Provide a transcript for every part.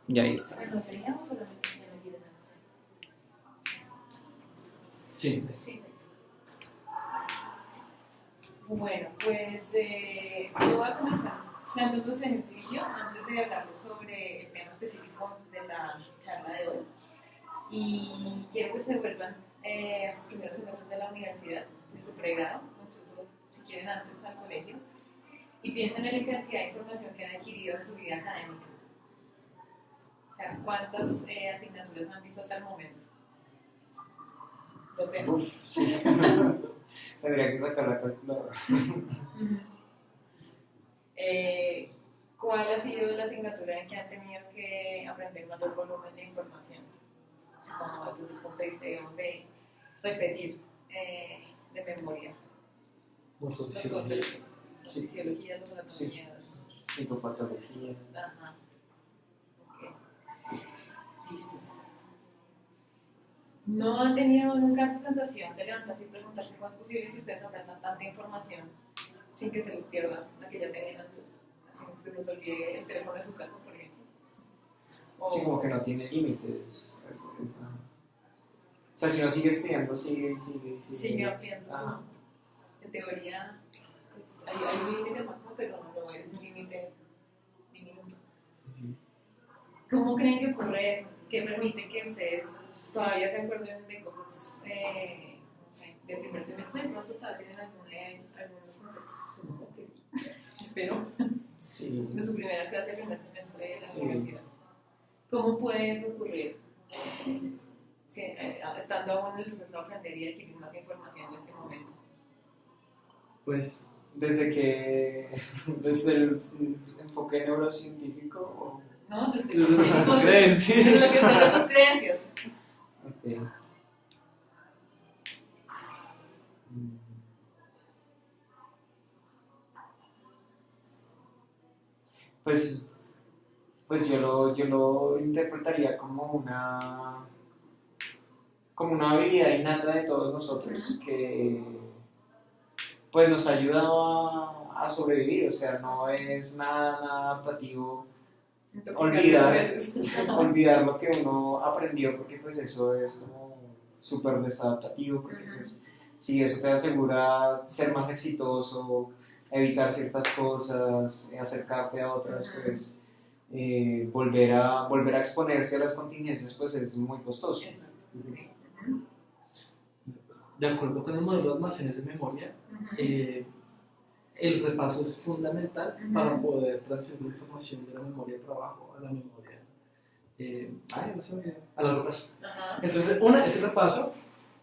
Y ahí está. ¿Recogería o solamente ya me tienes? Sí. Sí. Bueno, pues yo voy a comenzar dando otros ejercicios antes de hablarles sobre el tema específico de la charla de hoy. Y quiero que se vuelvan a sus primeros semestres de la universidad, de su pregrado, incluso si quieren antes al colegio, y piensen en la cantidad de información que han adquirido en su vida académica. O sea, ¿cuántas asignaturas han visto hasta el momento? ¿12? Uf, sí. Tendría que sacar la calculadora. ¿Cuál ha sido la asignatura en que han tenido que aprender mayor volumen de información? Como desde el punto de vista, digamos, de repetir de memoria los conceptos, las fisiologías, las anatomías. Psicopatología. Ajá. Ok. Listo. ¿No han tenido nunca esa sensación de levantarse y preguntarse cómo es posible que ustedes aprendan tanta información sin que se les pierda la que ya tenían antes? Así que se les olvide el teléfono de su casa, por ejemplo. Sí, como que no tiene límites. O sea, si uno sigue estudiando, sigue. Sigue ampliando. En teoría, pues, hay un límite máximo, pero no es un límite diminuto. ¿Cómo creen que ocurre eso? ¿Qué permite que ustedes todavía se acuerden de cosas, no sé, del primer semestre? De pronto todavía tienen algunos conceptos, supongo que sí. Espero. Sí. De su primera clase del primer semestre de la universidad. ¿Cómo puede ocurrir? Estando aún en el proceso de aprender y adquirir más información en este momento. Pues desde el enfoque neurocientífico o... ¿No? Desde lo que son tus creencias. Okay. Pues yo lo interpretaría como una habilidad innata de todos nosotros que pues nos ha ayudado a sobrevivir, o sea, no es nada adaptativo olvidar lo que uno aprendió, porque pues eso es como súper desadaptativo, porque pues si eso te asegura ser más exitoso, evitar ciertas cosas, acercarte a otras, pues volver a exponerse a las contingencias pues es muy costoso. De acuerdo con el modelo de almacenes de memoria, el repaso es fundamental para poder transferir información de la memoria de trabajo a la memoria a largo plazo. Entonces, una es el repaso,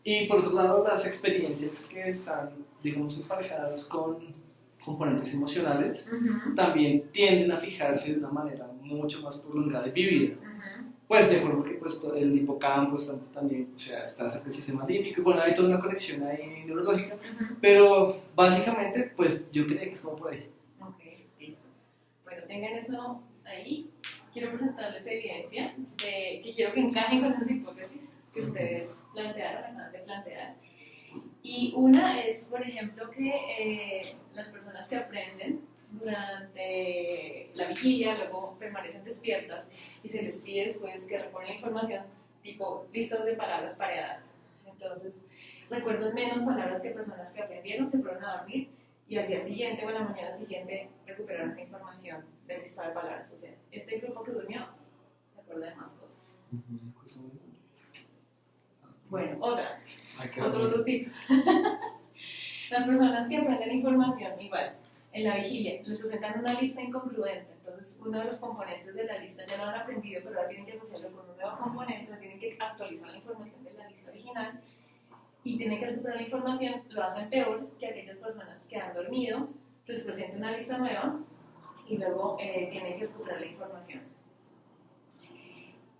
y por otro lado, las experiencias que están, digamos, emparejadas con componentes emocionales también tienden a fijarse de una manera mucho más prolongada y vivida. Pues de acuerdo que pues, el hipocampo también, o sea, está cerca del sistema límbico, bueno, hay toda una conexión ahí neurológica, pero básicamente, pues yo creo que es como por ahí. Ok, listo. Bueno, tengan eso ahí. Quiero presentarles evidencia que quiero que encajen con esas hipótesis que ustedes acaban de plantear. Y una es, por ejemplo, que las personas que aprenden durante la vigilia, luego permanecen despiertas y se les pide después que reponen la información, tipo listas de palabras pareadas. Entonces, recuerdan menos palabras que personas que aprendieron, se fueron a dormir y al día siguiente o a la mañana siguiente recuperaron esa información del listado de palabras. O sea, este grupo que durmió se acuerda de más cosas. Bueno, otro tipo. Las personas que aprenden información igual en la vigilia les presentan una lista incongruente, entonces uno de los componentes de la lista ya lo han aprendido, pero ahora tienen que asociarlo con un nuevo componente, tienen que actualizar la información de la lista original y tienen que recuperar la información. Lo hacen peor que aquellas personas que han dormido, les presentan una lista nueva y luego tienen que recuperar la información.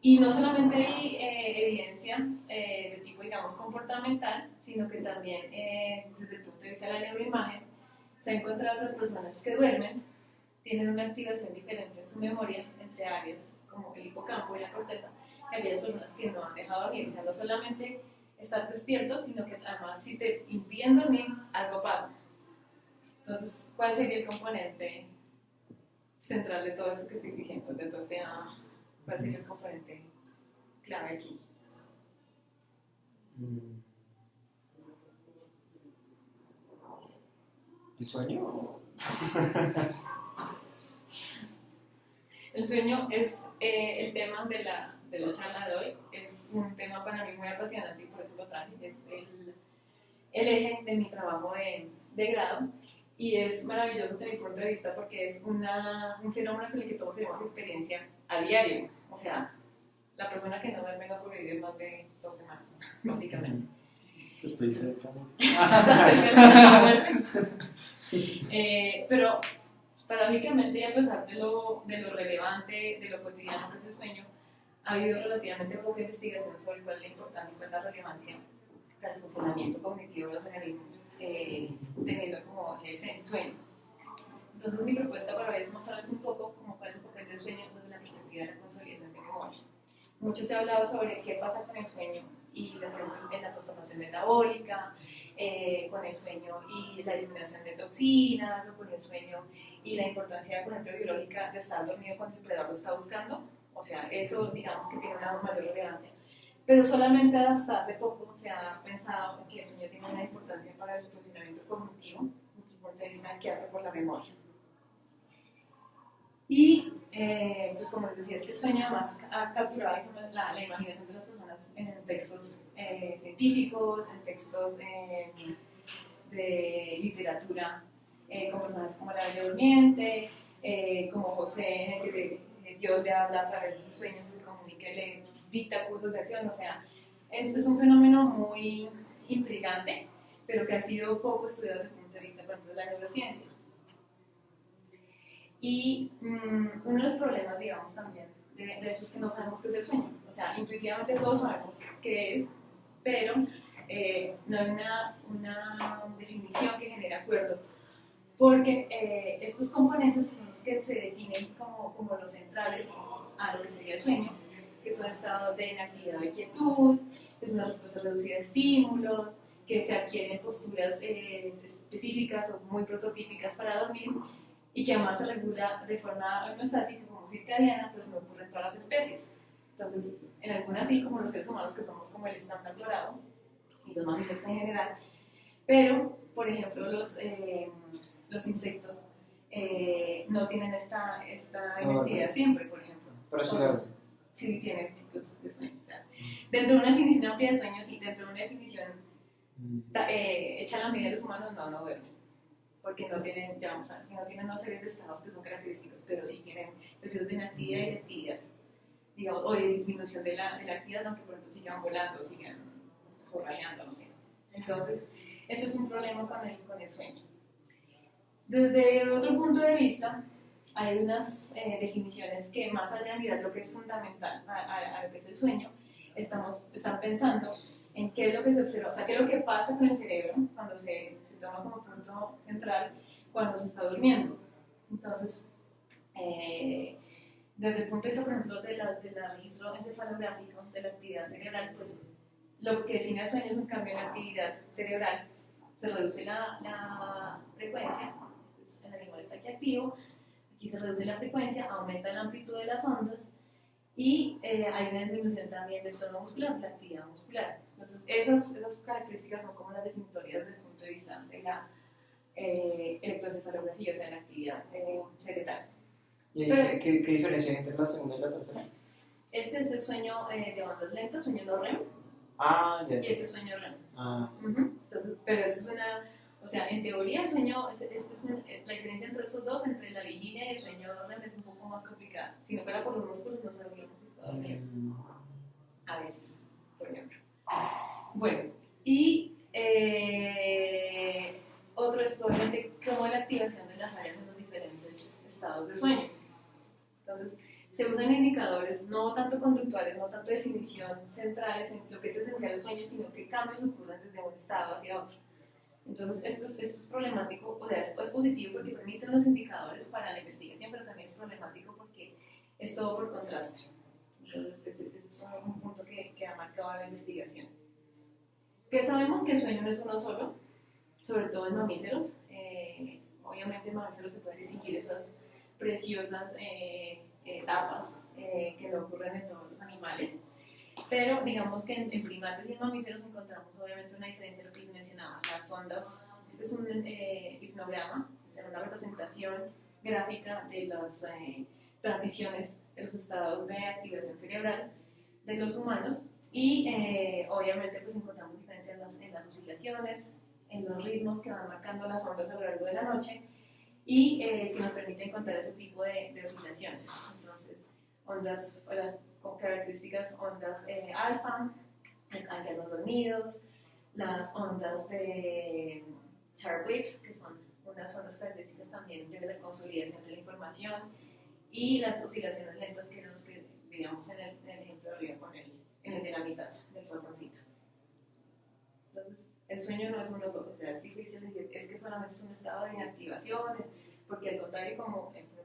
Y no solamente hay evidencia de tipo, digamos, comportamental, sino que también desde el punto de vista de la neuroimagen, se ha encontrado que las personas que duermen tienen una activación diferente en su memoria entre áreas como el hipocampo y la corteza que aquellas personas que no han dejado dormir. O sea, no solamente estar despiertos, sino que además si te impiden dormir, algo pasa. Entonces, ¿cuál sería el componente central de todo esto que estoy diciendo, de todo este ¿Cuál sería el componente clave aquí? ¿El sueño? El sueño es el tema de la charla de hoy. Es un tema para mí muy apasionante y por eso lo traje. Es el eje de mi trabajo de grado y es maravilloso desde mi punto de vista porque es un fenómeno con el que todos tenemos experiencia a diario. O sea, la persona que no duerme no sobrevive más de 2 semanas, básicamente. Estoy cerca. Pero paradójicamente, y a pesar de lo relevante, de lo cotidiano que es el sueño, ha habido relativamente poca investigación sobre cuál es la importancia y cuál es la relevancia del funcionamiento cognitivo de los organismos, teniendo como eje el sueño. Entonces, mi propuesta para hoy es mostrarles un poco cómo cuál es el papel del sueño desde la perspectiva de la consolidación de memoria. Mucho se ha hablado sobre qué pasa con el sueño y en la transformación metabólica, con el sueño y la eliminación de toxinas, o con el sueño y la importancia, por ejemplo, biológica de estar dormido cuando el predador lo está buscando. O sea, eso digamos que tiene una mayor relevancia. Pero solamente hasta hace poco se ha pensado que el sueño tiene una importancia para el funcionamiento cognitivo, desde el punto de vista que hace por la memoria. Y, pues como les decía, es que el sueño además ha capturado la imaginación de las personas en textos científicos, en textos de literatura, con personas como la Bella Durmiente, como José, en el que Dios le habla a través de sus sueños, se comunica y le dicta cursos de acción. O sea, es un fenómeno muy intrigante, pero que ha sido poco estudiado desde el punto de vista, por ejemplo, de la neurociencia. Y uno de los problemas, digamos, también de eso es que no sabemos qué es el sueño. O sea, intuitivamente todos sabemos qué es, pero no hay una definición que genere acuerdo. Porque estos componentes que son los que se definen como los centrales a lo que sería el sueño, que son estados de inactividad o quietud, que es una respuesta reducida a estímulos, que se adquieren posturas específicas o muy prototípicas para dormir, y que además se regula de forma homeostática como circadiana, pues no ocurre en todas las especies. Entonces, en algunas sí, como los seres humanos, que somos como el estándar dorado, y los mamíferos en general, pero, por ejemplo, los insectos no tienen esta identidad siempre, por ejemplo. Pero sí, claro. Sí tienen ciclos de sueño. O sea, dentro de una definición amplia de sueño, sí, dentro de una definición hecha a la medida de los humanos, no duermen. Porque no tienen, ya vamos a ver, no tienen una serie de estados que son característicos, pero sí tienen periodos de inactividad y de actividad, digamos, o de disminución de la actividad, aunque por ejemplo sigan volando, sigan jorraleando, no sé. Entonces, eso es un problema con el sueño. Desde otro punto de vista, hay unas definiciones que más allá de mirar lo que es fundamental a lo que es el sueño, están pensando en qué es lo que se observa, o sea, qué es lo que pasa con el cerebro cuando se toma como punto central cuando se está durmiendo. Entonces, desde el punto de vista, por ejemplo, del registro encefalográfico de la actividad cerebral, pues lo que define el sueño es un cambio en la actividad cerebral. Se reduce la frecuencia, el animal está aquí activo, aquí se reduce la frecuencia, aumenta la amplitud de las ondas y hay una disminución también del tono muscular, de la actividad muscular. Entonces, esas características son como las definitorias desde el punto de vista de la electroencefalografía, o sea, la actividad cerebral. ¿Y qué diferencia hay entre la segunda y la tercera? Este es el sueño de ondas lentas, sueño no REM, ya. y este es sueño REM. Entonces, pero esto es una, o sea, en teoría el sueño, la diferencia entre estos dos, entre la vigilia y el sueño REM, es un poco más complicada. Si no fuera por los músculos, no sabríamos si está dormido. A veces, por ejemplo. Bueno, y otro es probablemente cómo la activación de las áreas en los diferentes estados de sueño. Entonces, se usan indicadores no tanto conductuales, no tanto definición centrales en lo que es esencial del sueño, sino que cambios ocurren desde un estado hacia otro. Entonces, esto es problemático, o sea, es positivo porque permiten los indicadores para la investigación, pero también es problemático porque es todo por contraste. Entonces, ese es un punto que ha marcado la investigación. Que sabemos que el sueño no es uno solo, sobre todo en mamíferos. Obviamente en mamíferos se pueden distinguir esas preciosas etapas que no ocurren en todos los animales. Pero digamos que en primates y en mamíferos encontramos obviamente una diferencia de lo que les mencionaba, las ondas. Este es un hipnograma, o sea, una representación gráfica de las transiciones de los estados de activación cerebral de los humanos y obviamente pues encontramos diferencias en las oscilaciones, en los ritmos que van marcando las ondas a lo largo de la noche y que nos permiten encontrar ese tipo de oscilaciones. Entonces, ondas con características ondas alfa, en los dormidos, las ondas de sharp wave, que son unas ondas características también de la consolidación de la información, y las oscilaciones lentas que eran los que veíamos en el ejemplo de arriba con el de la mitad del ratoncito. Entonces, el sueño no es uno o sea, es difícil decir, es que solamente es un estado de inactivación, porque al contrario, como por ejemplo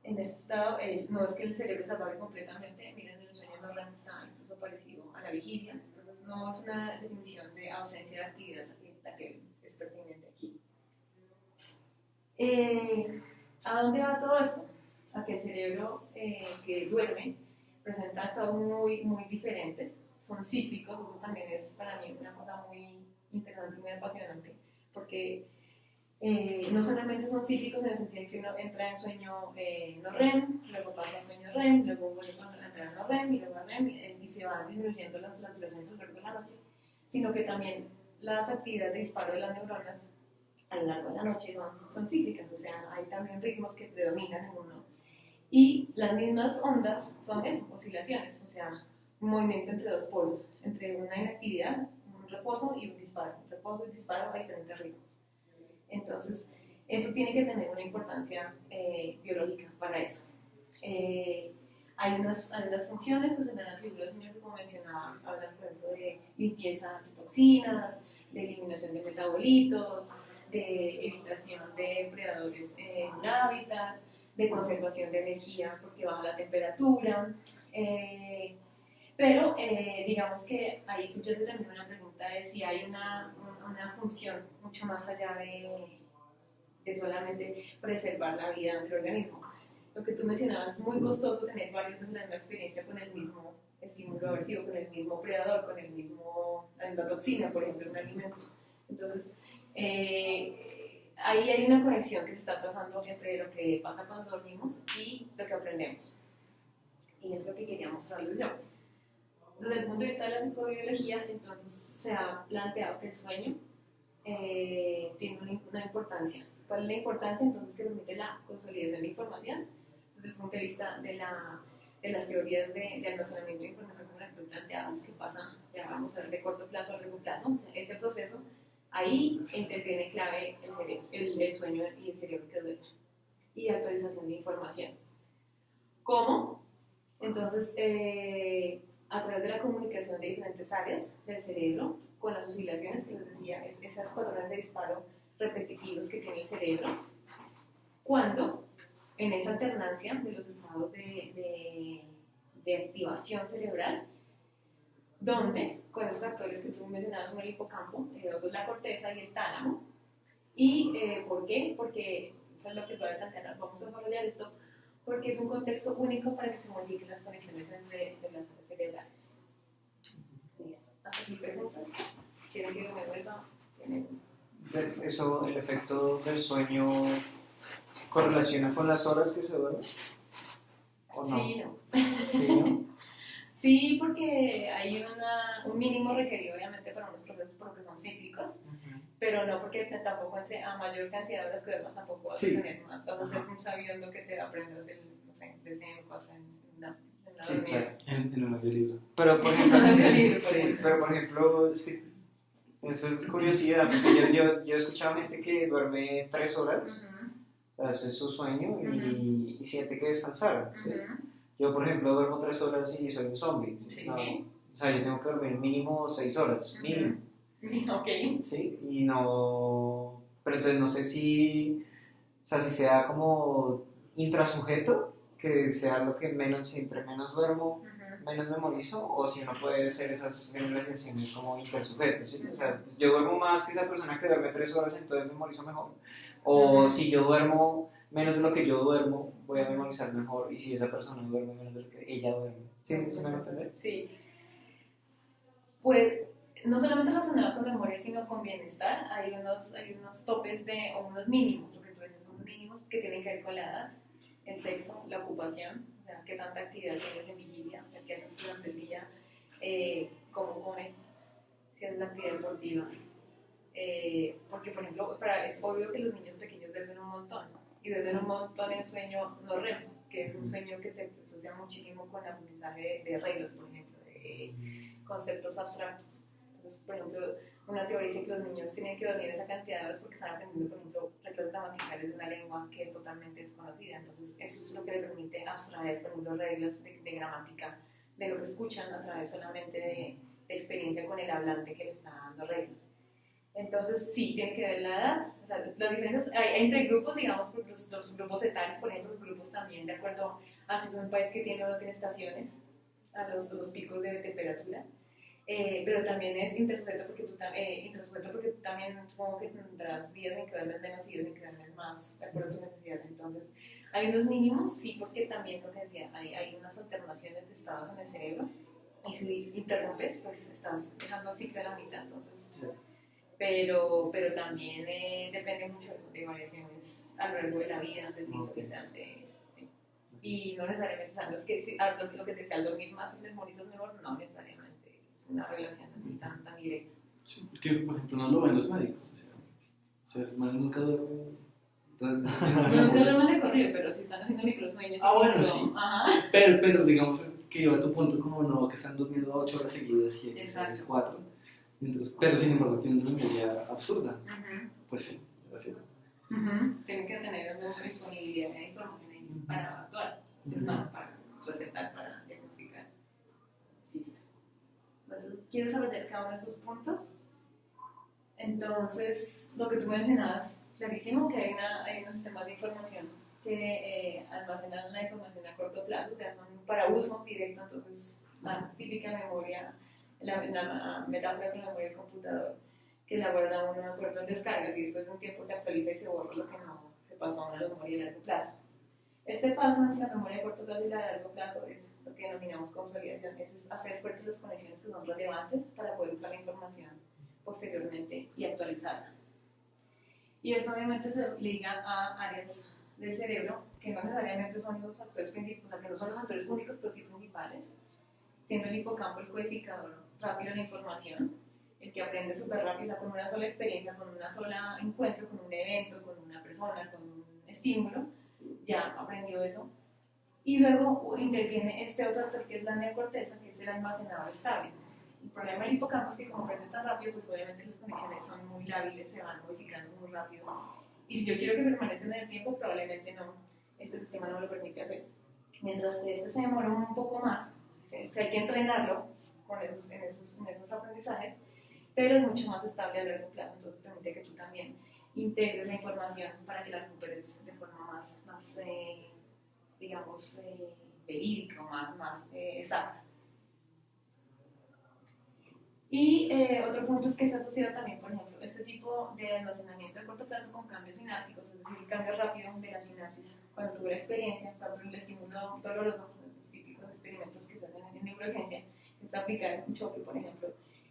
en este estado, no es que el cerebro se apague completamente, miren, el sueño no REM está incluso parecido a la vigilia, entonces no es una definición de ausencia de actividad la que es pertinente aquí. ¿A dónde va todo esto? A que el cerebro que duerme presenta estados muy, muy diferentes, son cíclicos, eso también es para mí una cosa muy interesante y muy apasionante, porque no solamente son cíclicos en el sentido de que uno entra en sueño no REM, luego pasa a sueño REM, luego vuelve a entrar en no REM y luego a REM y se van disminuyendo las duraciones a lo largo de la noche, sino que también las actividades de disparo de las neuronas a lo largo de la noche son cíclicas, o sea, hay también ritmos que predominan en uno. Y las mismas ondas son eso, oscilaciones, o sea, un movimiento entre dos polos, entre una inactividad, un reposo y un disparo, un reposo y disparo a diferentes ritmos. Entonces, eso tiene que tener una importancia biológica para eso. Hay unas funciones que se le dan atribuidas, como mencionaba, hablan por ejemplo de limpieza de toxinas, de eliminación de metabolitos, de evitación de predadores en el hábitat, de conservación de energía porque baja la temperatura. Pero digamos que ahí subyace también una pregunta de si hay una función mucho más allá de solamente preservar la vida dentro del organismo. Lo que tú mencionabas, es muy costoso tener varios veces la misma experiencia con el mismo estímulo aversivo, con el mismo predador, con la misma toxina, por ejemplo, en un alimento. Entonces, ahí hay una conexión que se está trazando entre lo que pasa cuando dormimos y lo que aprendemos. Y es lo que quería mostrarles yo. Desde el punto de vista de la psicobiología, entonces se ha planteado que el sueño tiene una importancia. ¿Cuál es la importancia? Entonces, que permite la consolidación de información. Desde el punto de vista de las teorías de almacenamiento de información como la que tú planteabas, que pasa, ya vamos a ver, de corto plazo a largo plazo, o sea, ese proceso, ahí interviene clave el sueño y el cerebro que duerme. Y actualización de información. ¿Cómo? Entonces, a través de la comunicación de diferentes áreas del cerebro, con las oscilaciones que les decía, esas patrones de disparo repetitivos que tiene el cerebro, cuando en esa alternancia de los estados de activación cerebral, donde con esos actores que tú mencionabas, uno el hipocampo, otro es la corteza y el tálamo. ¿Y por qué? Porque eso es lo que voy a plantear, vamos a desarrollar esto, porque es un contexto único para que se modifiquen las conexiones entre las áreas cerebrales. ¿Listo? ¿Hasta aquí preguntas? ¿Quieren que me vuelva? Eso, el efecto del sueño correlaciona con las horas que se duermen, ¿o no? Sí, no. Sí, ¿no? Sí, porque hay un mínimo requerido, obviamente, para unos procesos porque son cíclicos, pero no porque tampoco a mayor cantidad de horas que duermas tampoco vas a tener más, vas a ser sabiendo que te aprendas el, no sé, DSM-4 en una Sí, dormida. claro. En un audiolibro. Pero por ejemplo, En un audiolibro, por sí, ejemplo. pero por ejemplo, es que eso es curiosidad, porque yo he escuchado gente que duerme 3 horas, hace su sueño y siente que descansaron. ¿Sí? Yo, por ejemplo, duermo 3 horas y soy un zombie. ¿Sí? Sí. No, o sea, yo tengo que dormir mínimo 6 horas, mínimo. Ok. Sí, y no. Pero entonces no sé si. O sea, si sea como intrasujeto, que sea lo que menos, entre menos duermo, menos memorizo, o si uno puede hacer esas generalizaciones como intersujeto. ¿Sí? O sea, yo duermo más que esa persona que duerme 3 horas, entonces memorizo mejor. O si yo duermo menos de lo que yo duermo, voy a memorizar mejor, y si esa persona duerme menos de lo que ella duerme. ¿Sí me van a entender? Sí. Pues no solamente relacionado con memoria, sino con bienestar, hay unos topes o unos mínimos, lo que tú dices, unos mínimos que tienen que ver con la edad, el sexo, la ocupación, o sea, qué tanta actividad tienes en vigilia, o sea, qué haces durante el día, cómo comes, si es una actividad deportiva. Porque, por ejemplo, es obvio que los niños pequeños duermen un montón, y duermen un montón en sueño no REM, que es un sueño que se asocia muchísimo con el aprendizaje de reglas, por ejemplo, de conceptos abstractos. Entonces, por ejemplo, una teoría dice que los niños tienen que dormir esa cantidad de horas porque están aprendiendo, por ejemplo, reglas gramaticales de una lengua que es totalmente desconocida. Entonces, eso es lo que le permite abstraer, por ejemplo, reglas de gramática de lo que escuchan a través solamente de experiencia con el hablante que le está dando reglas. Entonces, sí, tiene que ver la edad. O sea, las diferencias hay entre grupos, digamos, por los grupos etarios, por ejemplo, los grupos también, de acuerdo a si es un país que tiene o no tiene estaciones, a los picos de temperatura. Pero también es intrasujeto porque tú también supongo que tendrás días en que duermes menos y días en que duermes más, de acuerdo a tu necesidad. Entonces, hay unos mínimos, sí, porque también lo que decía, hay unas alternaciones de estados en el cerebro, y si interrumpes, pues estás dejando el ciclo a la mitad, entonces. Pero también depende mucho de variaciones a lo largo de la vida, del ciclo vital, sí. Y no necesariamente, o sea, no es que lo que te decía, al dormir más memorizas mejor, no necesariamente es una relación así tan directa. Sí, porque, por ejemplo, no lo ven los médicos, o sea esos manes nunca duermen. Nunca duermen de corrido, pero si están haciendo microsueños. Bueno, sí. Ajá. Pero digamos que lleva a tu punto como no, que están durmiendo 8 horas seguidas, 7, 6, 4. Entonces, pero sin embargo tienen una memoria absurda. Pues sí, me refiero. Tienen que tener una disponibilidad de información para actuar, para recetar, para diagnosticar. Listo. Entonces, quiero desarrollar cada uno de estos puntos. Entonces, lo que tú mencionabas, clarísimo, que hay unos sistemas de información que almacenan la información a corto plazo, o sea, son para uso directo, entonces la típica memoria, la metáfora con la memoria del computador, que la guarda uno de acuerdo en descargas y después de un tiempo se actualiza y se borra lo que no se pasó a una memoria de largo plazo. Este paso entre la memoria de corto plazo y la de largo plazo es lo que denominamos consolidación, es hacer fuertes las conexiones que son relevantes para poder usar la información posteriormente y actualizarla. Y eso obviamente se liga a áreas del cerebro que no necesariamente son los actores principales, o sea, que no son los actores únicos, pero sí principales, siendo el hipocampo el codificador rápido de la información, el que aprende súper rápido, o sea, con una sola experiencia, con una sola encuentro, con un evento, con una persona, con un estímulo, ya aprendió eso. Y luego interviene este otro actor que es la neocorteza, que es el almacenador estable. El problema del hipocampo es que como aprende tan rápido, pues obviamente las conexiones son muy lábiles, se van modificando muy rápido. Y si yo quiero que permanezcan en el tiempo, probablemente no, este sistema no me lo permite hacer. Mientras que este se demora un poco más, hay que entrenarlo en esos aprendizajes, pero es mucho más estable a largo plazo, entonces permite que tú también integres la información para que la recuperes de forma más digamos, verídica o más exacta. Y otro punto es que se asocia también, por ejemplo, este tipo de almacenamiento de corto plazo con cambios sinápticos, es decir, el cambio rápido de la sinapsis. Cuando tuve la experiencia, por ejemplo, el estímulo doloroso, los típicos experimentos que se hacen en neurociencia, es aplicar un choque, por ejemplo,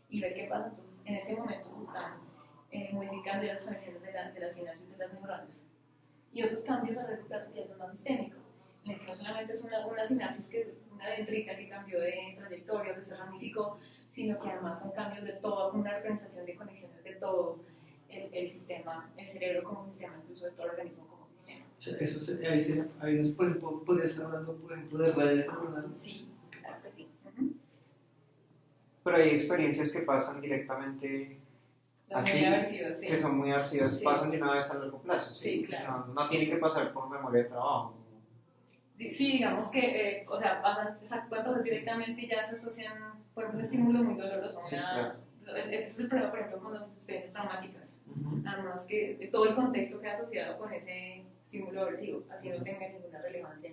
y ver qué pasa. Entonces, en ese momento se están modificando las conexiones de la sinapsis de las neuronas. Y otros cambios a largo plazo ya son más sistémicos, en el que no solamente es una sinapsis, una dendrita que cambió de trayectoria, que se ramificó, sino que además son cambios de toda una organización de conexiones de todo el sistema, el cerebro como sistema, incluso de todo el organismo como sistema. O sea, ahí por ejemplo, podría estar hablando, por ejemplo, de redes neuronales. Sí, claro que sí. Pero hay experiencias que pasan directamente así, aversivas, sí. que son muy aversivas, sí. Pasan de una vez a largo plazo. Sí, claro. No tienen que pasar por memoria de trabajo. Sí, digamos que, o sea, pueden pasar directamente y ya se asocian por un estímulo muy doloroso. Sí, claro. Este es el problema, por ejemplo, con las experiencias traumáticas. Además que de todo el contexto que ha asociado con ese estímulo aversivo, así no tenga ninguna relevancia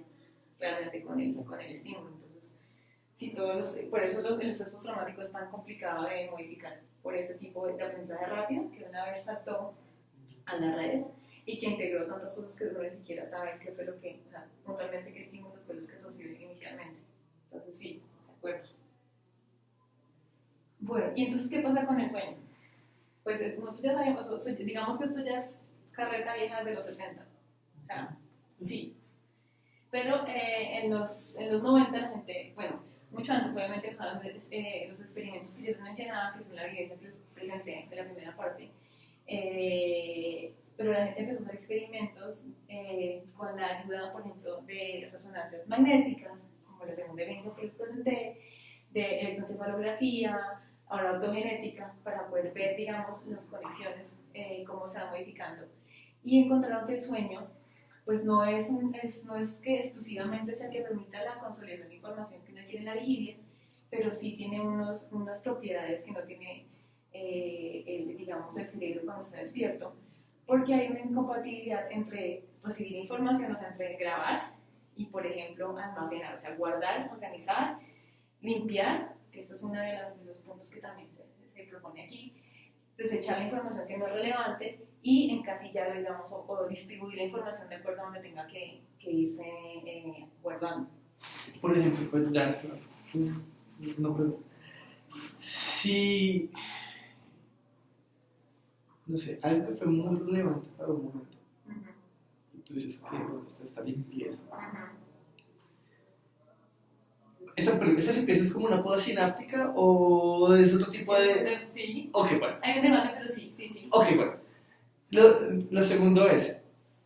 realmente con el estímulo. Entonces, por eso el estrés postraumático es tan complicado de modificar, por este tipo de aprendizaje rápido que una vez saltó a las redes y que integró tantas cosas que uno ni siquiera sabe qué fue lo que, o sea, puntualmente qué estímulos fue los que asoció inicialmente. Entonces sí, de acuerdo. Bueno, ¿y entonces qué pasa con el sueño? Pues nosotros ya sabemos, o sea, digamos que esto ya es carreta vieja de los 70. O sea, sí. Pero en los 90 la gente, bueno, mucho antes obviamente usaban los experimentos que yo les mencionaba, que son la evidencia que les presenté de la primera parte. Pero la gente empezó a hacer experimentos con la ayuda, por ejemplo, de resonancias magnéticas, como la segunda evidencia que les presenté, de electroencefalografía, ahora autogenética, para poder ver, digamos, las conexiones, cómo se van modificando. Y encontraron que el sueño, pues no es que exclusivamente es el que permita la consolidación de información que uno tiene en la vigilia, pero sí tiene unas propiedades que no tiene, digamos, el cerebro cuando está despierto, porque hay una incompatibilidad entre recibir información, o sea, entre grabar y, por ejemplo, almacenar, o sea, guardar, organizar, limpiar, que ese es uno de los puntos que también se propone aquí, desechar la información que no es relevante y encasillar, digamos, o distribuir la información de acuerdo a donde tenga que irse guardando. Por ejemplo, pues ya está. No, pero si, no sé, algo que fue muy relevante para un momento, y tú dices que está esta limpieza. ¿Esa limpieza es como una poda sináptica o es otro tipo de...? Sí. Ok, bueno. Hay un debate, pero sí. Ok, bueno. Lo segundo es,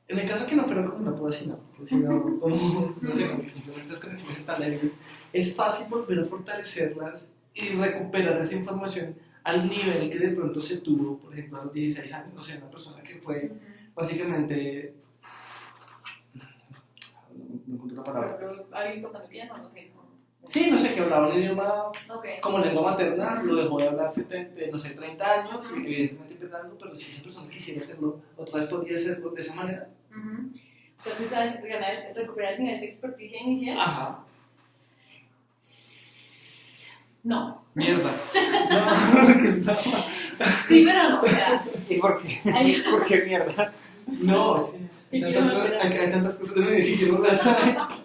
en el caso que no fuera como una poda sináptica, sino como, no sé, como que simplemente estas conexiones están libres, es fácil volver a fortalecerlas y recuperar esa información al nivel que de pronto se tuvo, por ejemplo, a los 16 años, no sé, una persona que fue básicamente... No encuentro una palabra. Por ejemplo, alguien tocando piano, no sé. Sí, no sé, que hablaba un idioma como lengua materna, lo dejó de hablar 30 años, evidentemente empezando, pero si esa persona quisiera hacerlo, otra vez podría hacerlo de esa manera. O sea, tú sabes recuperar el nivel de experticia inicial. Ajá. No. Mierda. Sí, pero no, o sea. ¿Y por qué? ¿Por qué mierda? No, sí. Hay tantas cosas de mi vida que quiero hablar.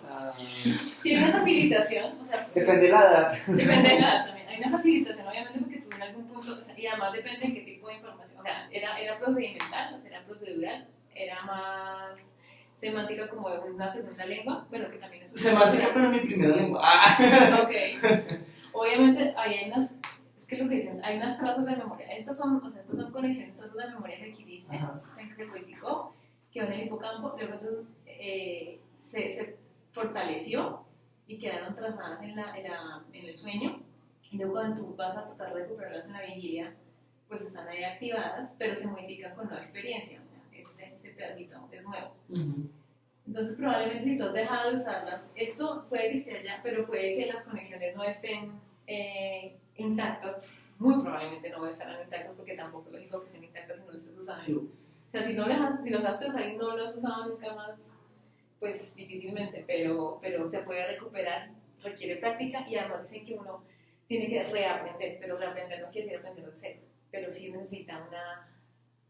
Sí, hay una facilitación, o sea, depende de la edad. Depende de la edad también. Hay una facilitación, obviamente, porque tú en algún punto, o sea, y además depende de qué tipo de información, o sea, era procedimental, o sea, era procedural, era más semántica como de una segunda lengua, bueno, que también es... Semántica, pero mi primera lengua. Ok. Obviamente, hay unas, es que lo que dicen, hay unas trazas de memoria, estas son conexiones, trazas de memoria que adquiriste, en el código, que van en el hipocampo, luego entonces se fortaleció y quedaron trasladadas en el sueño, y luego cuando tú vas a tratar de recuperarlas en la vigilia, pues están ahí activadas, pero se modifican con nueva experiencia. Este pedacito es nuevo. Entonces probablemente si tú has dejado de usarlas, esto puede que esté allá, pero puede que las conexiones no estén intactas, muy probablemente no estarán intactas porque tampoco es lógico que estén intactas si no lo estás usando. Sí. O sea, si los dejaste de usar y no los has usado nunca más, pues difícilmente, pero se puede recuperar, requiere práctica y además dicen que uno tiene que reaprender, pero reaprender no quiere decir aprender de cero, pero sí necesita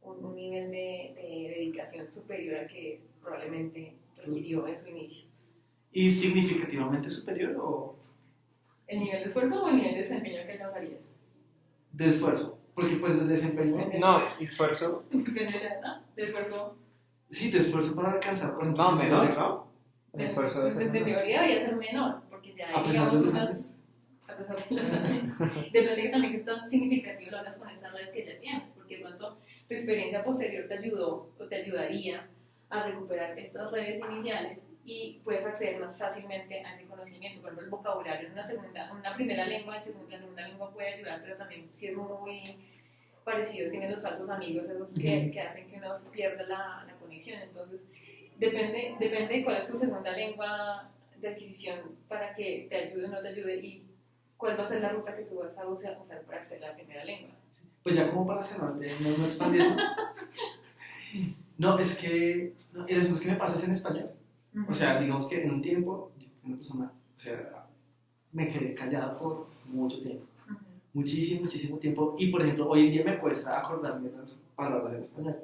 un nivel de dedicación superior al que probablemente requirió en su inicio. ¿Y significativamente superior o...? ¿El nivel de esfuerzo o el nivel de desempeño que alcanzarías? De esfuerzo, porque pues de desempeño... No, esfuerzo... Depende de esfuerzo... Sí, de esfuerzo para alcanzar, por ejemplo... No, menor, ¿no? El esfuerzo de teoría debería ser menor, porque ya hay, digamos, unas... A pesar de los años. Depende que también que tan significativo lo hagas con estas redes que ya tienes, porque de pronto tu experiencia posterior te ayudó o te ayudaría a recuperar estas redes iniciales y puedes acceder más fácilmente a ese conocimiento. Por ejemplo, el vocabulario en una primera lengua, la segunda lengua puede ayudar, pero también si es muy parecido, tiene los falsos amigos, esos que hacen que uno pierda la conexión. Entonces, depende de cuál es tu segunda lengua de adquisición para que te ayude o no te ayude y cuál va a ser la ruta que tú vas a usar para acceder a la primera lengua. Pues ya como para cerrarte, no expandiendo. No, es que eso es que me pasa en español. O sea, digamos que en un tiempo, una persona, o sea, me quedé callado por mucho tiempo. muchísimo, muchísimo tiempo. Y por ejemplo, hoy en día me cuesta acordarme las palabras en español.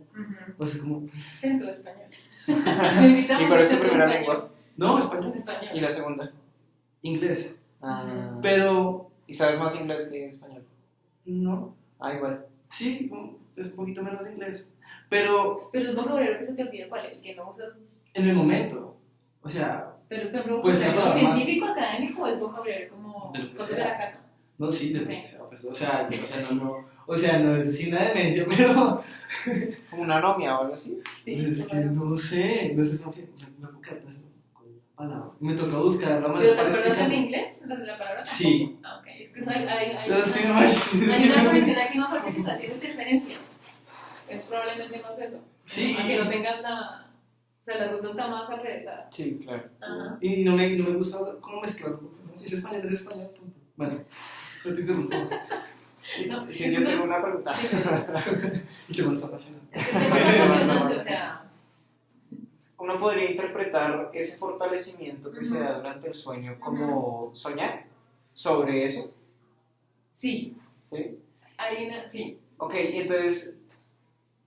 Entonces, como. Centro español. ¿Y cuál es tu primera lengua? No, español. ¿Y la segunda? Inglés. Ah, Pero. ¿y sabes más inglés que español? No. Ah, igual. Sí, es un poquito menos de inglés. Pero el vocabulario que se te olvida, ¿cuál es? El que no usas. en el momento. O sea. Pero es por ejemplo, Pues, vocabulario científico, académico, o es vocabulario como de lo que cosas sea. de la casa. No, sí, de lo que sea. Pues, o sea, no es sin una demencia, pero. ¿Como una anomia o algo así? Sí, Es que no sé. No sé, como que me puedo quedar pensando con la palabra. Me toca buscar la ¿Pero manera te para acuerdas en explicarlo. inglés? ¿La palabra? Sí. Ah, ok. Es que hay Pero es que hay una conexión aquí más fuerte que está haciendo interferencia. Es probablemente más eso. Sí. A que no tengas la. O sea, la ruta está más alrededor. Sí, claro. Ajá. Y no me gusta cómo mezclarlo. Si es español, punto. Bueno, no te interrumpo más. No, Yo tengo una pregunta. Y te vas a apasionar. Es que es apasionante, o sea. Uno podría interpretar ese fortalecimiento que se da durante el sueño como soñar sobre eso. Sí. ¿Sí? Hay una. Sí. Ok, entonces,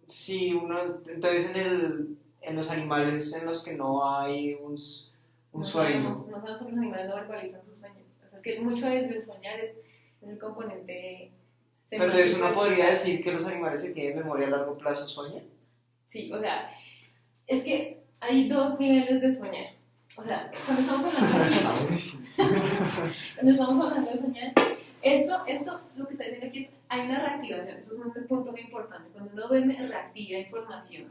si uno. Entonces, en los animales en los que no hay un sueño. No sabemos por qué los animales no verbalizan sus sueños. O sea, es que mucho del soñar es el componente. Pero entonces uno podría decir que los animales que tienen memoria a largo plazo sueñan. Sí, o sea, es que hay dos niveles de soñar. O sea, cuando estamos hablando de soñar, esto lo que está diciendo aquí es, hay una reactivación, eso es un punto muy importante. Cuando uno duerme, reactiva información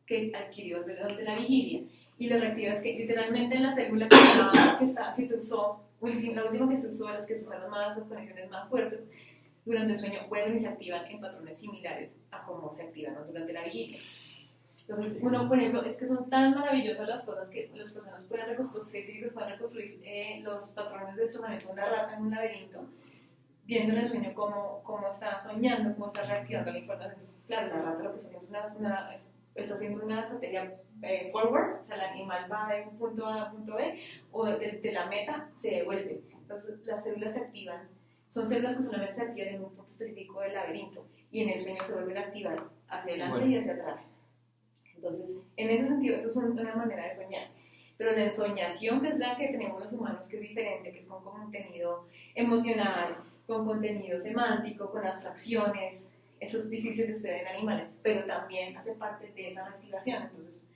que adquirió durante la vigilia. Y lo reactiva es que literalmente en la célula que se usó, la última que se usó, las que se usaron más, las conexiones más fuertes, durante el sueño vuelven y se activan en patrones similares a cómo se activan durante la vigilia. Entonces, uno, por ejemplo, es que son tan maravillosas las cosas que las personas pueden reconstruir, científicos pueden reconstruir los patrones de desplazamiento de una rata en un laberinto, viendo en el sueño cómo está soñando, cómo está reactivando la información. Entonces, claro, la rata lo que está haciendo está haciendo una estrategia forward, o sea, el animal va de un punto A a un punto B, o de la meta se devuelve. Entonces, las células se activan. Son células que solamente se activan en un punto específico del laberinto y en el sueño se vuelven a activar hacia adelante y hacia atrás. Entonces, en ese sentido, eso es una manera de soñar. Pero la ensoñación, que es la que tenemos los humanos, que es diferente, que es con contenido emocional, con contenido semántico, con abstracciones, eso es difícil de estudiar en animales, pero también hace parte de esa activación. Entonces,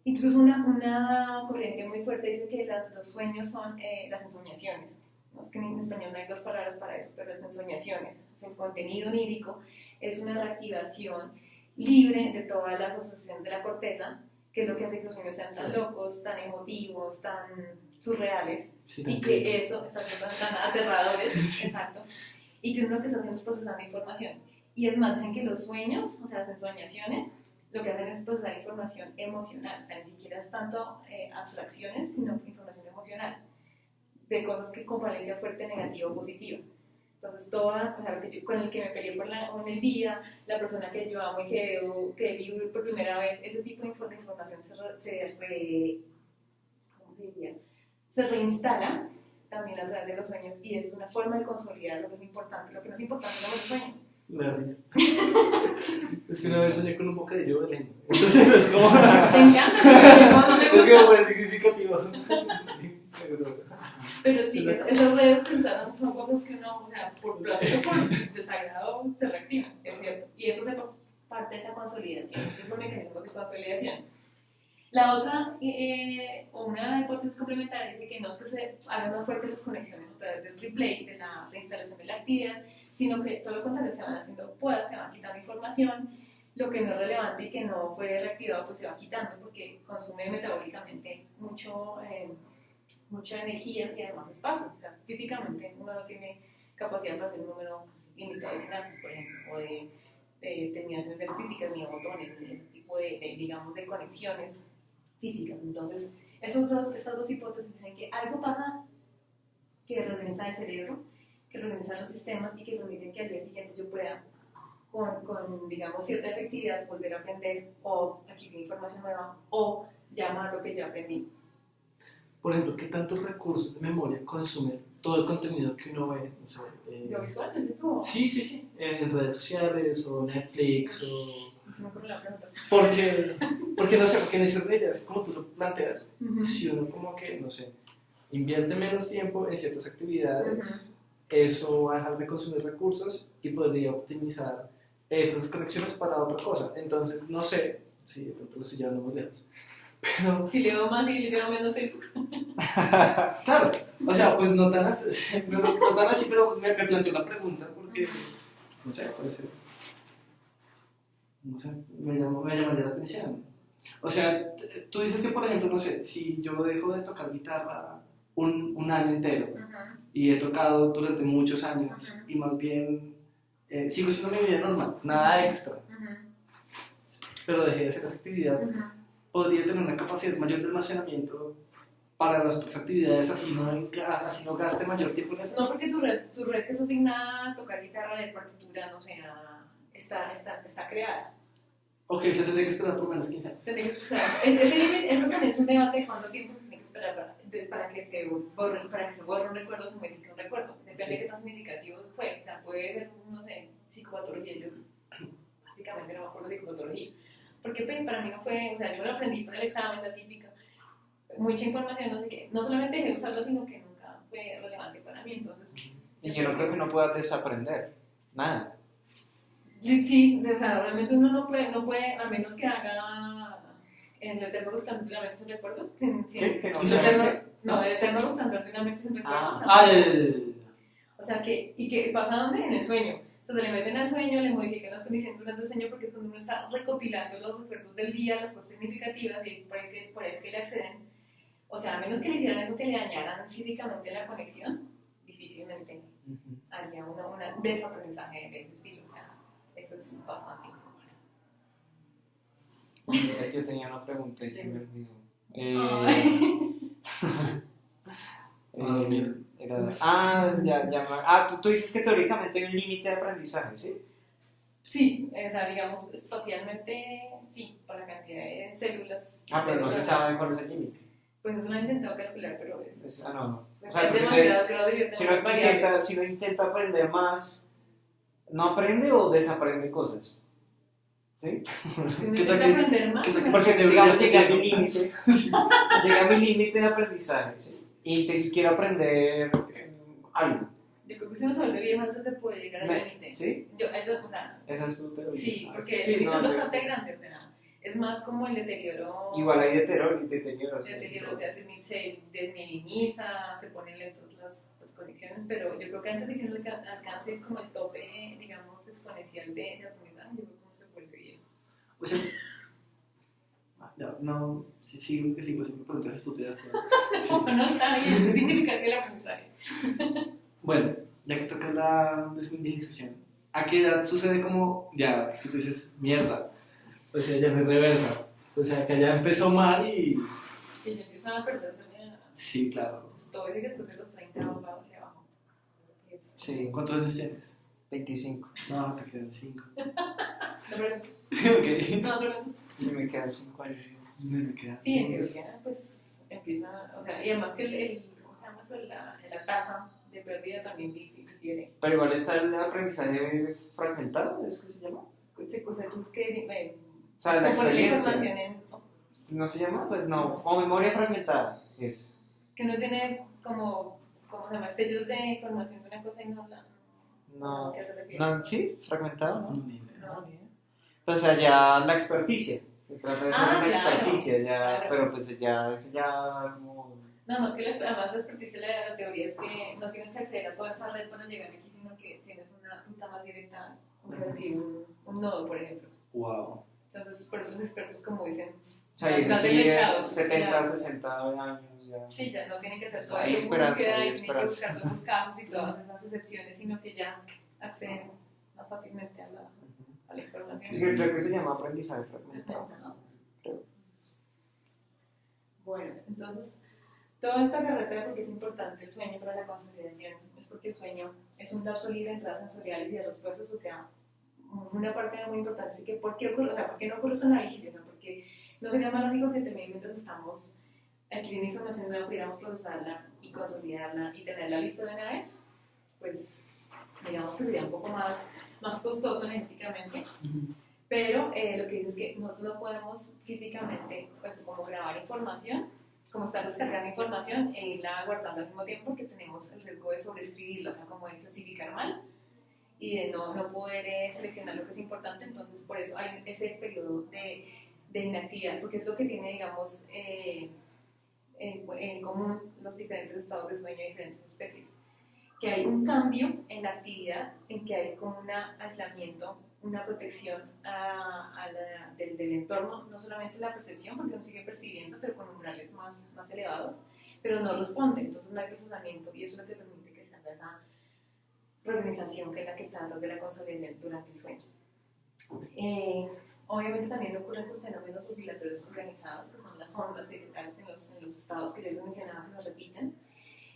incluso una corriente muy fuerte dice que los sueños son las ensoñaciones. No, es que en español no hay dos palabras para eso, pero las ensoñaciones, o sea, el contenido onírico es una reactivación libre de todas las asociaciones de la corteza, que es lo que hace que los sueños sean tan locos, tan emotivos, tan surreales, sí, y que eso, tan aterradores, exacto, y que lo que está haciendo es procesando información. Y es más, dicen que los sueños, o sea, las ensoñaciones, lo que hacen es procesar información emocional, o sea, ni siquiera es tanto abstracciones, sino información emocional, de cosas que con valencia fuerte, negativa o positiva. Entonces, o sea, con el que me peleé en el día, la persona que yo amo y que vi por primera vez, ese tipo de información se reinstala también a través de los sueños, y es una forma de consolidar lo que es importante. Lo que no es importante no es el sueño. Me risa. Es que una vez soñé con un bocadillo de leña. Entonces es como. Te encanta, no me gusta. Es que muy significativo. Pero sí, esas redes que son cosas que uno, o sea, por placer o por desagrado se reactivan, es cierto. Y eso es parte de esa consolidación, es un mecanismo de consolidación. La otra, o una hipótesis complementaria, dice que no es que se hagan más fuertes las conexiones a través del replay, de la reinstalación de la actividad, sino que todo lo contrario, se van haciendo podas, se van quitando información, lo que no es relevante y que no fue reactivado, pues se va quitando porque consume metabólicamente mucha energía y además espacio. O sea, físicamente uno no tiene capacidad para hacer un número limitado de sinapsis, por ejemplo, o de terminaciones dendríticas, ni de botones, ni ese tipo digamos, de conexiones físicas. Entonces, esas dos hipótesis dicen que algo pasa que reorganiza el cerebro, que reorganiza los sistemas y que permiten que al día siguiente yo pueda, con digamos, cierta efectividad, volver a aprender o adquirir información nueva o llamar lo que ya aprendí. Por ejemplo, ¿qué tantos recursos de memoria consume todo el contenido que uno ve, no sé, Audiovisual, ¿no es esto? Sí, en redes sociales o Netflix o... Se me ocurre la pregunta. Porque no sé, porque en esas medidas, como tú lo planteas, Ujú. si uno como que, no sé, invierte menos tiempo en ciertas actividades, eso va a dejar de consumir recursos y podría optimizar esas conexiones para otra cosa. Entonces, no sé, si de pronto lo estoy llevando muy lejos. Pero, Si leo más y leo menos Facebook. claro, o sea, pues no tan así, no tan así, pero me planteo la pregunta porque, no sé, puede ser, no sé, me llamaría la atención. O sea, tú dices que, por ejemplo, no sé, si yo dejo de tocar guitarra un año entero y he tocado durante muchos años y más bien sigo siendo mi vida normal, nada extra, pero dejé de hacer esa actividad, podría tener una capacidad mayor de almacenamiento para las otras actividades, así no gaste mayor tiempo en eso. No, porque tu red que es asignada a tocar guitarra de partitura, no sé, está creada. Ok, se tendría que esperar por lo menos 15 años. O sea, ese límite, eso también es un debate de cuánto tiempo se tiene que esperar para que se borre un recuerdo, se modifique un recuerdo. Depende de qué tan significativo fue. O sea, puede ser, no sé, psicopatología. Yo básicamente no me acuerdo de psicopatología. Porque pues, para mí no fue, o sea, yo me lo aprendí por el examen, la típica. Mucha información, no sé qué. No solamente dejé de usarlo, sino que nunca fue relevante para mí. Entonces, Y yo no creo que no puedas desaprender nada. sí, o sea, realmente uno no puede, a menos que haga en el eterno resplandor de la mente sin recuerdo. ¿Qué? ¿Que no? El eterno resplandor de la mente sin recuerdo. O sea, ¿y qué pasa dónde? En el sueño. Entonces le meten al sueño, le modifican las condiciones durante el sueño porque es cuando uno está recopilando los recuerdos del día, las cosas significativas y por ahí es que le acceden. O sea, a menos que le hicieran eso que le dañaran físicamente la conexión, difícilmente haría una desaprendizaje de ese estilo. O sea, eso es bastante importante. Yo tenía una pregunta y se me olvidó. Tú dices que teóricamente hay un límite de aprendizaje, ¿sí? Sí, o sea, digamos, espacialmente, sí, por la cantidad de células. Pero no se sabe cuál es el límite. Pues no lo he intentado calcular, pero es... No. O sea, si uno intenta aprender más, ¿no aprende o desaprende cosas? ¿Sí? Si uno intenta aprender más... Porque digamos, llega a mi límite de aprendizaje, ¿sí? Y quiero aprender algo. Yo creo que si uno se vuelve viejo antes de poder llegar al límite. ¿Sí? Esa es tu teoría. Sí, porque el límite es bastante grande, o sea, es más como el deterioro. Igual hay deterioro. El deterioro, o sea, se desminimiza, se ponen lentos las conexiones, pero yo creo que antes de que uno alcance como el tope, digamos, exponencial de aprendizaje, yo creo que uno se vuelve viejo. O sea, siempre preguntas estúpidas. No está bien, ¿qué significa el aprendizaje? Bueno, ya que toca la desminimización, ¿a qué edad sucede como, ya, tú dices, mierda? O sea, ya me reversa. O sea, que ya empezó mal y... Y ya empiezan a perderse. Sí, claro. Pues todo dice que después de los 30 va hacia abajo. Sí. ¿Cuántos años tienes? 25. No, te quedan 5. No preguntes. Ok. No preguntes. Sí, me quedan 5 años. Me quedan. Sí, en teoría, pues empieza, o sea, y además que ¿cómo se llama eso? La tasa de pérdida también difiere. Pero igual está el aprendizaje fragmentado, ¿es que se llama? O sea, tú es que... O sea, la experiencia. Información ¿No se llama? Pues no, o memoria fragmentada es. Que no tiene como se llama, destellos de información de una cosa y no la... No, ¿qué te refieres? no, sí, fragmentado, ¿no? No. O sea, ya la experticia. Se trata de ser una claro, experticia, ya, claro. Pero pues ya como... Nada más que además la experticia de la teoría es que no tienes que acceder a toda esta red para llegar aquí, sino que tienes una ruta más directa, un nodo, por ejemplo. Wow. Entonces, por eso los expertos, como dicen, O sea, y eso sí es 70, 60 años ya. Sí, ya no tienen que hacer Pues toda hay esa esperanza, búsqueda hay y tienen que esperanza. buscar todos esos casos y todas esas excepciones, sino que ya acceden más fácilmente a la información. Sí, creo que se llama aprendizaje fragmentado. Creo. Bueno, entonces, toda esta carretera, porque es importante el sueño para la consolidación, es porque el sueño es un lapso libre de entradas sensoriales y de respuestas, o sea, una parte muy importante. Así que, ¿por qué ocurre? O sea, ¿por qué no ocurre eso en la vigilia? ¿No? Porque no sería más lógico que también mientras estamos adquiriendo información nueva pudiéramos procesarla y consolidarla y tenerla lista de una vez. Pues digamos que sería un poco más costoso energéticamente. Pero lo que dice es que nosotros no podemos físicamente, pues, como grabar información, como estar descargando información e irla guardando al mismo tiempo, porque tenemos el riesgo de sobreescribirla, o sea, como de clasificar mal y de no poder seleccionar lo que es importante. Entonces, por eso hay ese periodo de inactividad, porque es lo que tiene, digamos, en común los diferentes estados de sueño de diferentes especies, que hay un cambio en la actividad, en que hay como un aislamiento, una protección del entorno, no solamente la percepción, porque uno sigue percibiendo, pero con umbrales más elevados, pero no responde, entonces no hay procesamiento, y eso es lo que permite que se haga esa reorganización que es la que está detrás de la consolidación durante el sueño. Obviamente también ocurren esos fenómenos oscilatorios organizados, que son las ondas cerebrales en los estados que yo les mencionaba, que se repiten,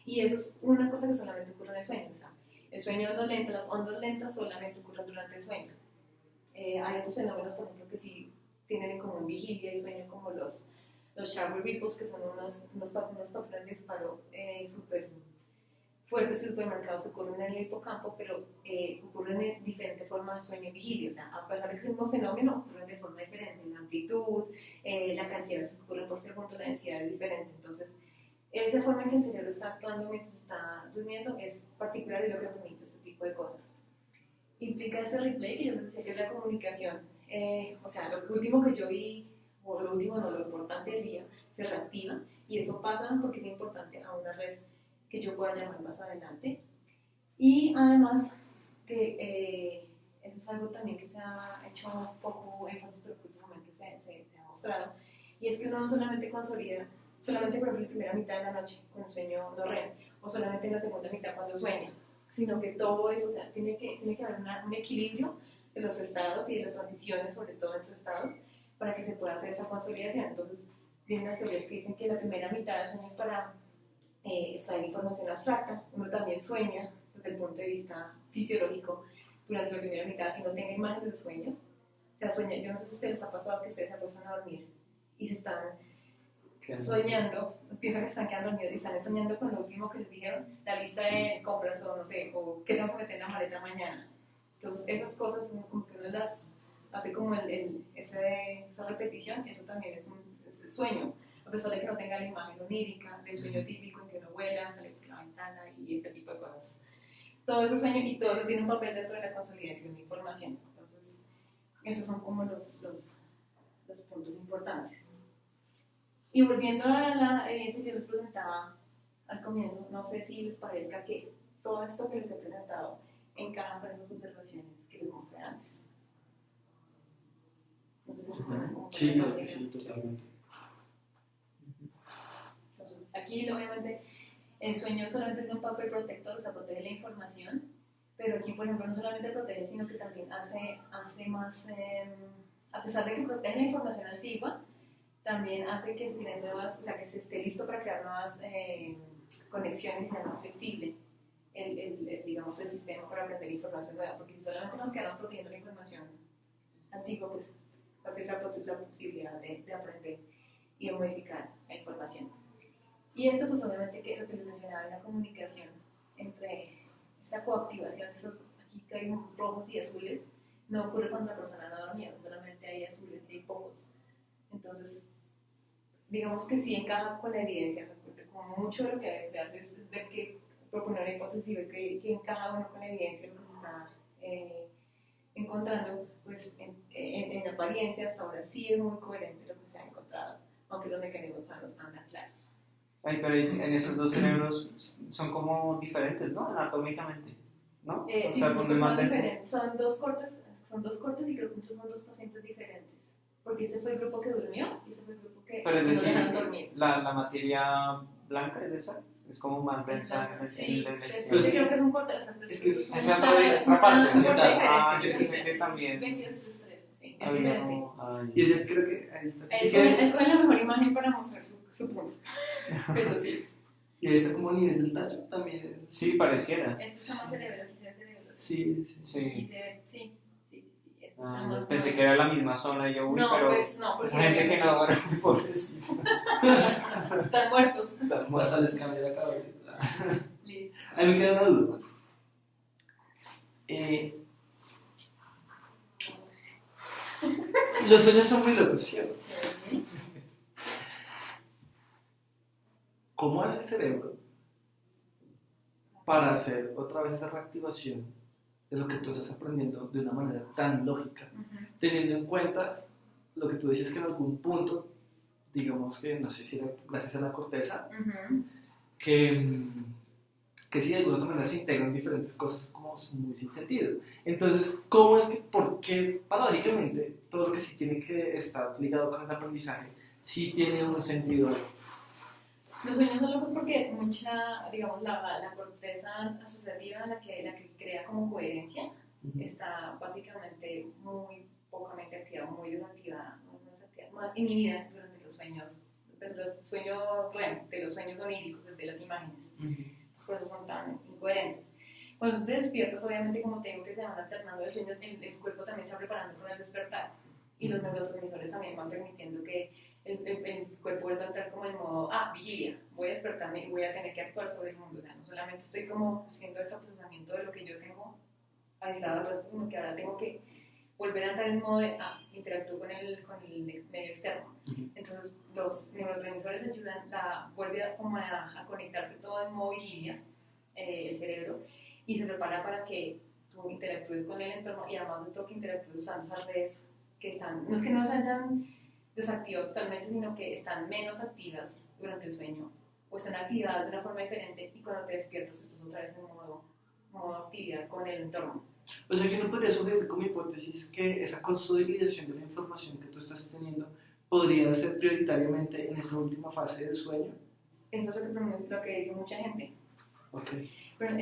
y eso es una cosa que solamente ocurre en el sueño. O sea, el sueño de ondas lentas, las ondas lentas solamente ocurren durante el sueño. Hay otros fenómenos, por ejemplo, que sí tienen en común vigilia y sueño, como los shower ripples, que son unos patrones de disparo súper fuertes y súper marcados que ocurren en el hipocampo, pero ocurren en diferente forma de sueño y vigilia. O sea, a pesar de que es el mismo fenómeno, ocurren de forma diferente. La amplitud, la cantidad de veces que ocurren por segundo, la densidad es diferente. Entonces, esa forma en que el cerebro está actuando mientras está durmiendo es particular y lo que permite este tipo de cosas. Implica ese replay que yo les decía, que es la comunicación. O sea, lo último que yo vi, o lo último no, lo importante del día, se reactiva, y eso pasa porque es importante a una red que yo pueda llamar más adelante. Y además, que eso es algo también que se ha hecho un poco énfasis, pero que últimamente se ha mostrado, y es que uno no solamente consolida, solamente por ejemplo en la primera mitad de la noche con el sueño no REM, o solamente en la segunda mitad cuando sueña, sino que todo eso, o sea, tiene que haber un equilibrio de los estados y de las transiciones, sobre todo entre estados, para que se pueda hacer esa consolidación. Entonces, vienen las teorías que dicen que la primera mitad del sueño es para extraer información abstracta. Uno también sueña desde el punto de vista fisiológico durante la primera mitad, si no tiene imágenes de sueños. O sea, sueña, yo no sé si a ustedes les ha pasado que ustedes se acuestan a dormir y se están soñando, piensan que están quedando dormidos y están soñando con lo último que les dijeron, la lista de compras o no sé, o qué tengo que meter en la maleta mañana. Entonces esas cosas, como que uno las hace como esa repetición, eso también es un sueño, a pesar de que no tenga la imagen onírica del sueño típico en que uno vuela, sale por la ventana y ese tipo de cosas. Todo eso sueño y todo eso tiene un papel dentro de la consolidación de información. Entonces esos son como los puntos importantes. Y volviendo a la evidencia que les presentaba al comienzo, no sé si les parezca que todo esto que les he presentado encaja con esas observaciones que les mostré antes. No sé si recuerdan cómo sí, claro que sí, totalmente. Entonces, aquí obviamente el sueño solamente tiene un papel protector, o sea, protege la información, pero aquí, por ejemplo, no solamente protege, sino que también hace más, a pesar de que protege la información antigua, también hace que se creen nuevas, o sea, que se esté listo para crear nuevas conexiones y sea más flexible digamos, el sistema para aprender información nueva, porque si solamente nos quedamos protegiendo la información antigua, pues va a ser la posibilidad de aprender y de modificar la información. Y esto, pues obviamente, que lo que les mencionaba en la comunicación entre esta coactivación, aquí que hay rojos y azules, no ocurre cuando la persona no ha dormido, solamente hay azules y hay pocos. Entonces, digamos que sí encaja con la evidencia, como mucho de lo que hace es ver que proponer una hipótesis y ver que encaja bueno con la evidencia lo que se está encontrando, pues en apariencia hasta ahora sí es muy coherente lo que se ha encontrado, aunque los mecanismos no están tan claros. Ay, pero en esos dos cerebros son como diferentes, ¿no? Anatómicamente, ¿no? Sí, son dos cortes y creo que son dos pacientes diferentes. Porque este fue el grupo que durmió y este fue el grupo que pero es decir, no dejaron dormir. La materia blanca es esa, es como más densa en el sí, cerebro. Creo que es un corte, o sea, esa parte diferente. Que también. 22 estrés, sí, es Había diferente. Y ese creo que ahí está. Es la mejor imagen para mostrar su punto. Pero sí. Y ahí está como a nivel del tallo también. Sí, pareciera. Esto se llama cerebro, aquí se ve cerebro. Sí. Sí. Pensé que era la misma zona y yo, uy, no, pero pues no, esa gente que no duerme, pobrecitos. Están muertos. Vas a les cambiar la cabeza. Listo. A mí me queda una duda. Los sueños son muy locos, ¿cierto? Sí. ¿Cómo hace el cerebro para hacer otra vez esa reactivación de lo que tú estás aprendiendo de una manera tan lógica? Teniendo en cuenta lo que tú decías que en algún punto, digamos que no sé si era gracias a la corteza, que sí de alguna otra manera se integran diferentes cosas como muy sin sentido. Entonces, ¿cómo es que, por qué paradójicamente todo lo que sí tiene que estar ligado con el aprendizaje sí tiene un sentido? Los sueños son locos porque mucha, digamos, la corteza asociativa, la que crea como coherencia, está básicamente muy pocamente activada, muy desactivada, más inhibida durante los sueños, de los sueños oníricos, desde las imágenes. Por eso son tan incoherentes. Cuando tú te despiertas, obviamente, como te digo, que se van alternando el sueño, el cuerpo también está preparando para el despertar. Y los neurotransmisores también van permitiendo que el cuerpo vuelva a entrar como en modo, vigilia, voy a despertarme y voy a tener que actuar sobre el mundo. O sea, no solamente estoy como haciendo ese procesamiento de lo que yo tengo aislado del resto, sino que ahora tengo que volver a entrar en modo de, interactúo con el medio externo. Entonces, los neurotransmisores ayudan, vuelve a conectarse todo en modo vigilia, el cerebro, y se prepara para que tú interactúes con el entorno y además de todo que interactúes usando esas redes que están, no es que no se hayan desactivado totalmente, sino que están menos activas durante el sueño o están activadas de una forma diferente y cuando te despiertas estás otra vez en modo actividad con el entorno. O sea que no podría sugerir como hipótesis que esa consolidación de la información que tú estás teniendo podría ser prioritariamente en esa última fase del sueño. Eso es lo que dice mucha gente. Okay. Pero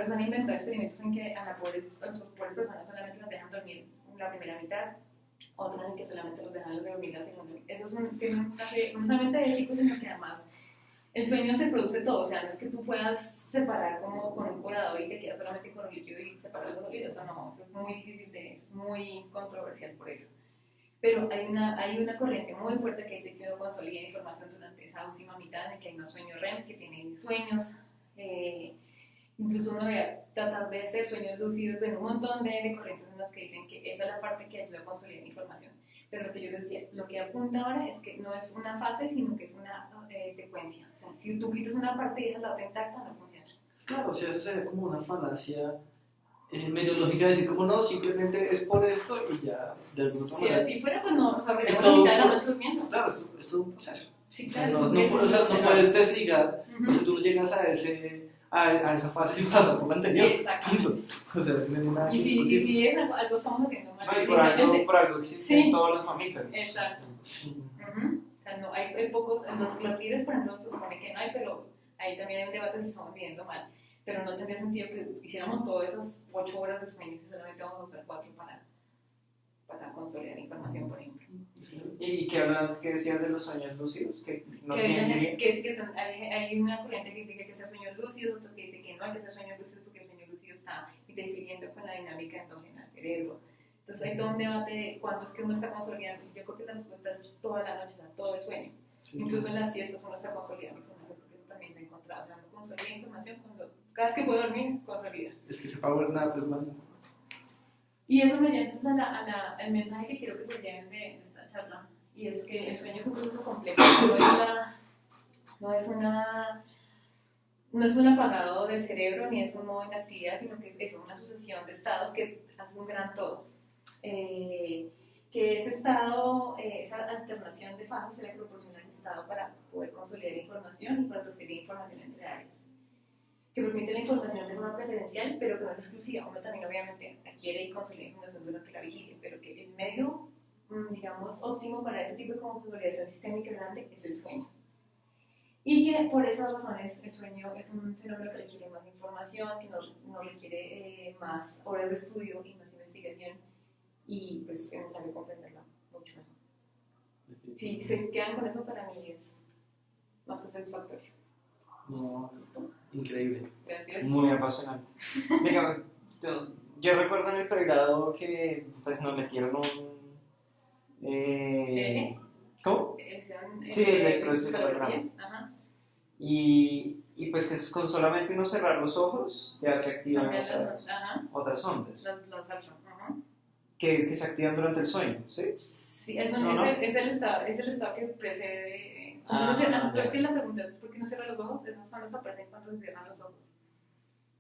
se han inventado experimentos en que a las pobres personas solamente las dejan dormir la primera mitad, otras en que solamente los dejan dormir la segunda mitad. Eso no solamente de chicos, sino que además el sueño se produce todo, o sea, no es que tú puedas separar como con un colador y te quedas solamente con un líquido y separas los sólidos, no, eso es muy difícil, es muy controversial por eso. Pero hay una corriente muy fuerte que dice que uno consolida información durante esa última mitad, en que hay más sueño REM, que tienen sueños, incluso uno debe tratar de hacer sueños lúcidos, bueno, un montón de corrientes en las que dicen que esa es la parte que ayuda a consolidar información. Pero lo que yo les decía, lo que apunta ahora es que no es una fase, sino que es una secuencia. O sea, si tú quitas una parte y dejas la otra intacta, no funciona. Claro, o sea, eso sería como una falacia medio lógica de decir como no, simplemente es por esto y ya, de alguna Si manera. así fuera, pues no, o sea, la mitad de la noche durmiendo. Claro, es todo un proceso. Sí, claro, o sea, no puedes desligar, o sea, tú no llegas a esa fase sin pasar por la anterior. Exacto. O sea, tienen una... Y si es algo estamos haciendo mal. Por algo existen todos los mamíferos. Exacto. O sea, no, hay pocos, los tigres, por ejemplo, se supone que no hay, pero ahí también hay un debate que estamos viendo mal. Pero no tendría sentido que hiciéramos todas esas 8 horas de sueño y solamente vamos a usar 4 para consolidar información, por ejemplo. ¿Y qué decías de los sueños lúcidos? Que no tienen... Hay una corriente que dice que hay que hacer sueños lúcidos, otro que dice que no hay que hacer sueños lúcidos porque el sueño lúcido está interfiriendo con la dinámica endógena del cerebro. Entonces hay todo un debate de cuándo es que uno está consolidando. Yo creo que la respuesta es toda la noche, todo el sueño. Sí. Incluso en las siestas uno está consolidando información porque eso también se ha encontrado. O sea, uno consolida información cada vez que puede dormir, consolida. Es que ese power nap es malo. Y eso me lleva entonces al mensaje que quiero que se lleven de esta charla. Y es que el sueño es un proceso complejo. No es un apagado del cerebro ni es un modo de inactividad, sino que es una sucesión de estados que hace un gran todo. Que ese estado, esa alternación de fases se le proporciona al estado para poder consolidar información y para transferir información entre áreas. Que permite la información de forma preferencial, pero que no es exclusiva. Uno también obviamente adquiere y consolida información durante la vigilia, pero que el medio, digamos, óptimo para ese tipo de consolidación sistémica grande es el sueño. Y que por esas razones el sueño es un fenómeno que requiere más información, que nos requiere más horas de estudio y más investigación, y pues es necesario comprenderlo mucho mejor. Si se quedan con eso, para mí es más que satisfactorio. No, increíble. Gracias. Muy apasionante. Dígame, yo recuerdo en el pregrado que pues nos metieron ¿cómo? Sí, electroencefalograma. Y y pues que con solamente uno cerrar los ojos ya se activan Cambian otras ondas las alfa. Ajá. que se activan durante el sueño, ¿sí? Sí, es No. el estado que precede. Ah, Pero ya. es que la pregunta es: ¿por qué no cierra los ojos? Esas son las que aparecen cuando se cierran los ojos.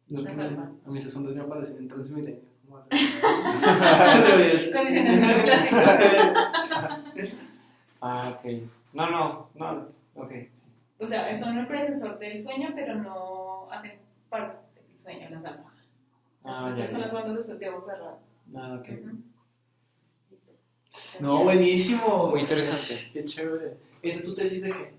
No, Las a alfa. mí esas ondas me aparecen en Transmilenio. Condicionamiento clásico. Ok. No, ok. Sí. O sea, son el predecesor del sueño, pero no hacen parte del sueño, las alfa. Estas son las ondas de ojos cerrados. Ok. Listo. No, buenísimo. Muy interesante. Qué chévere. ¿Esa es tu tesis de qué?